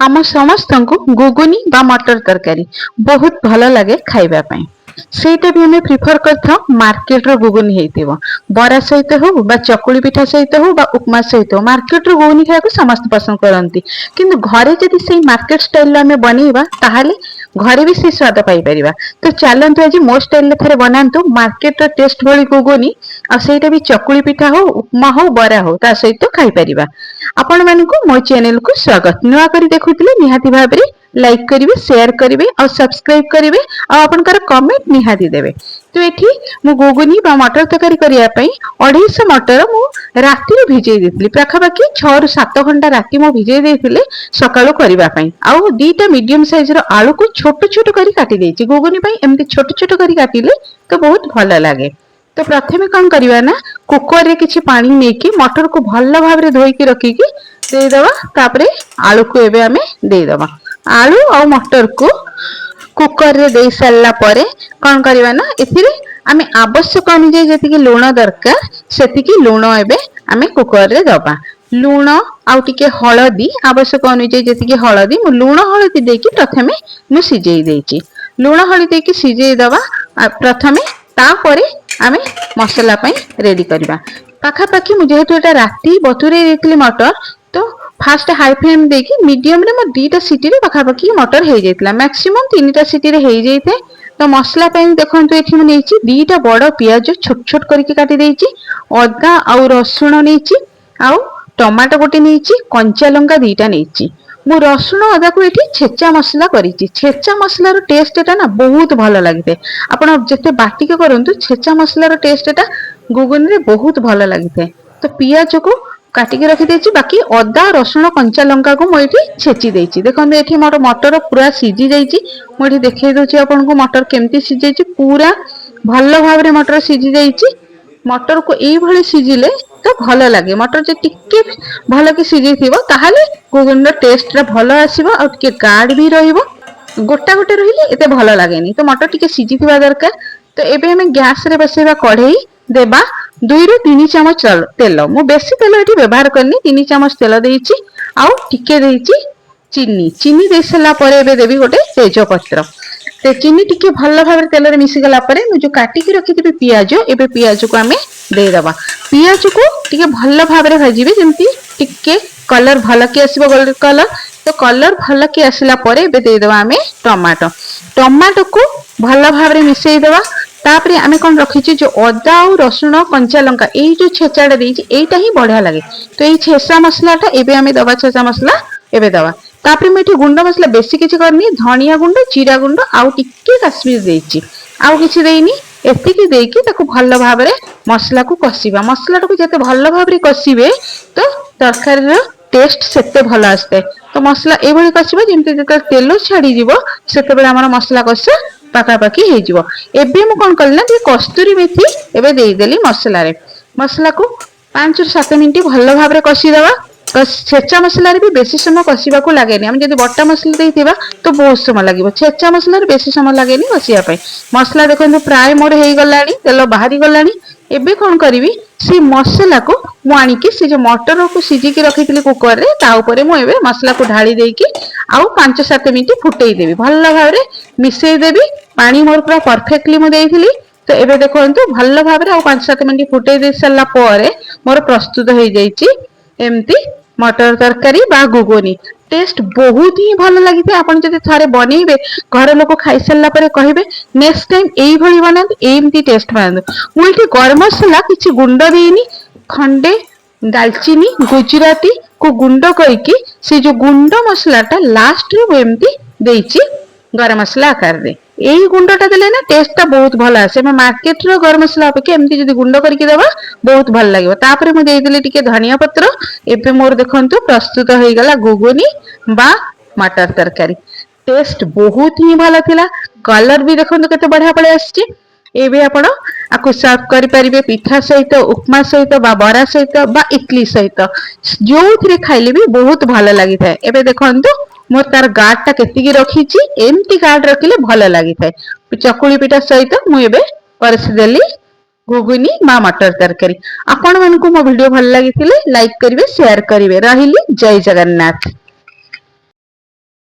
आम समस्त को गुगुनी बा मटर तरकारी बहुत भल लगे खाइबा पई। ସେଇଟା ବି ଆମେ ପ୍ରିଫର କରିଥାଉ ମାର୍କେଟ ର ଗୁଗୁନି ହେଇଥିବ, ବରା ସହିତ ହଉ ବା ଚକୁଳି ପିଠା ସହିତ ହଉ ବା ଉପମା ସହିତ ହଉ, ମାର୍କେଟ ର ଗୁଗୁନି ଖାଇବାକୁ ସମସ୍ତେ ପସନ୍ଦ କରନ୍ତି। କିନ୍ତୁ ଘରେ ଯଦି ସେଇ ମାର୍କେଟ ଷ୍ଟାଇଲ ଆମେ ବନେଇବା ତାହେଲେ ଘରେ ବି ସେ ସ୍ୱାଦ ପାଇପାରିବା। ତ ଚାଲନ୍ତୁ ଆଜି ମୋ ଷ୍ଟାଇଲରେ ଥରେ ବନାନ୍ତୁ ମାର୍କେଟ ର ଟେଷ୍ଟ ଭଳି ଗୁଗୁନି, ଆଉ ସେଇଟା ବି ଚକୁଳି ପିଠା ହଉ ଉପମା ହଉ ବରା ହଉ ତା ସହିତ ଖାଇପାରିବା। ଆପଣ ମାନଙ୍କୁ ମୋ ଚ୍ୟାନେଲ କୁ ସ୍ୱାଗତ। ନୂଆ କରି ଦେଖୁଥିଲେ ନିହାତି ଭାବରେ लाइक करिवे, शेयर करिवे और सब्सक्राइब करिवे और आपनकर कमेंट निहाती देबे। तो एठी मु गुगुनी बा मटर तकारी करिया पई 250 मटर मु राती रे भिजै देथिली। पाखापाखि 6 रु 7 घंटा राती मु भिजै देथिले सकाळु करिवा पई। आउ दीटा मीडियम साइज रो आलू को छोट छोट करी काटी देछि। गुगुनी पई एमती छोट छोट करी काटिले तो बहुत भलो लागे। तो प्रथमे कोन करिवा ना कुकर रे किछि पानी नेकी मटर को भलो भाबरे धोई के रखी के दे देबा। तापरे आलू को एबे हमें दे देबा। आलू और मटर को कुकर रे दे सारला परे कोन करबा ना एथिरे आमे आवश्यक अनुसार जति लूण दरकार सेति लूण एबे आमे कुकर रे दबा। लूण आउ टिके हळदी आवश्यक अनुसार जति हळदी मु लूण हळदी देकी प्रथमे मु सिजेई देची। लूण हळदी देकी सिजेई दबा प्रथमे, तापरे आमे मसाला पई रेडी करबा। पाखापाखि मु जेहेतु एटा राती बतुरे देथिली मटर, तो फास्ट हाई फ्लेम देकी मीडियम रे मो दीटा सीटी रे पाखापाखि मटर हो जाइतिला। मैक्सिमम 3टा सीटी रे हो जाइते। तो मसला पई देखंतु एठी मु नेची दीटा बड़ पियाज छोट छोट करके काटी देची, अदा आउ रसुण नेची, आउ टमाटो गोटे नेची, कंचा लंका दीटा नेची। मु रसुण अदा को एठी छेचा मसला करिची। छेचा मसला रो टेस्ट एटा ना बहुत भलो लागिते। आपण जते बाटी के करंतु छेचा मसला रो टेस्ट एटा गुगुन रे बहुत भलो लागिते। तो पियाज को काटी के रखी देची, बाकी अदा रसुण कंचा लंका को मोइठी छेची देची। देखंतु एठी मोर मटर पूरा सिजी जाईची। मोइठी देखाई दोची आपन को मटर केमती सिजी जाईची। पूरा भलो भाबरे मटर सिजी जाईची। मटर को एई भली सिजिले तो भलो लागे। मटर जे टिके भलो के सिजी थिबो ताहाले गुगुन रो टेस्ट रा भलो आसीबो आ टिके गाढ़ भी रहिबो। गोटा गोटे रहिले एते भलो लागेनी। तो मटर टिके सिजी थिबा दरकार। तो एबे हमें गैस रे बसेबा कढ़ई देबा 2 रु 3 चमच तेल। मु बेसी तेल एठी व्यवहार करनी, 3 चमच तेल देइची आउ टिके देइची चीनी। चीनी दे सला परे एबे देबी गोटे तेज पत्र। ते चीनी टिके भलो भाबरे तेल रे मिसी गला परे मु जो काटी के रखी दिबे पियाज, एबे पियाज को हमें दे दबा। पियाज को टिके भलो भाबरे भाजीबे जेमती टिके कलर भलो के आसीबो, गोल्डन कलर। तो कलर भलो के आसिला परे एबे दे दबा हमें टमाटो। टमाटो को भलो भाबरे मिसेई दबा। तापरे आमे कोन रखिछि जो अदा और रसुण कंचा लंका एई जो छेचाडा देइछि एइटा ही बढ़िया लागे। तो एई छेसा मसलाटा एबे आमे दबा। छेसा मसला एबे दबा। तापरे मेठी गुंड मसला बेसी किछि करनी, धनिया गुंड, जीरा गुंड आउ टिक्के काश्मीर देइछि, आउ किछि देइनी। एतिकी देइकी ताको भलो भाबरे मसला को कसिबा। मसला को जते भलो भाबरे कसिबे तो तरकारी रो टेस्ट सेते भलो आस्ते। तो मसला ए भली कसिबा जेमति जते तेल छाडी जिवो सेते बेला हमर मसला कसा पाखापाखि हो जाइबो। एबे मु कोन करला जे कस्तूरी मेथी एबे देई देली मसला रे। मसला को 5 रु 7 मिनिट भलो भाबरे कसी देबा। छेचा मसला रे भी बेसी समय कसिबा को लागेनी। हम जदी बट्टा मसला देइथिबा तो बहुत समय लागिबो। छेचा मसला रे बेसी समय लागेनी कसिया पई। मसला देखंतु प्राय मोर हेई गलानी, तेल बाहरी गलानी। एबे कोन करिवि से मसला को मु आनी के से जो मटर को सिजी के रखितली कुकर रे ता ऊपर मु एबे मसला को ढाली देकी आउ 5-7 मिनिट फुटेई देबी। भलो भाबरे मिसेई देबी। पानी मोर पूरा परफेक्टली मु देइथिली। तो एबे देखंतु भलो भाबरे आउ 5-7 मिनिट फुटेई दे सला परे मोर प्रस्तुत हो जाईची एमती मटर तरकारी बा गुगुनी। टेस्ट बहुत ही भलो लागिते। आपण जदि थारे बनेइबे घर लोक खाइ सल्ला परे कहिबे नेक्स्ट टाइम एई भली बनांतु, एमती टेस्ट बनांतु। मु इठी गरम मसला किछि गुंड देइनी, खंडे दालचीनी गुजराती को गुंड करके से जो गुंड मसलाटा लास्ट रे एमती देइची गरम मसला आकार दे। एई गुंडटा देले ना टेस्टटा बहुत भलो आसे। हम मार्केट रो गरम मसला अपेक्षा एमती जदी गुंड करके देबा बहुत भलो लागिबो। तापरे मु देइ देली टिके धनिया पत्र। एबे मोर देखंतु प्रस्तुत होई गला गुगुनी बा मटर तरकारी। टेस्ट बहुत ही भलो थिला। कलर भी देखंतु केते बढ़िया पळे आछि। एबे आपण आकु सर्व करि परिबे पिठा सहित, उपमा सहित बा बरा सहित बा इडली सहित, जोथिरे खाइले भी बहुत भलो लागि थाए। एबे देखंतु मोर तार गाढ़ टा केतिकी रखीची, एमती गाढ़ रखिले भलो लागि थाए। चकुली पिठा सहित मु एबे परसी देली गुगुनी बा मटर तरकारी। आपण मानकु मो वीडियो भलो लागिथिले लाइक करिवे, शेयर करिवे। रहिली जय जगन्नाथ।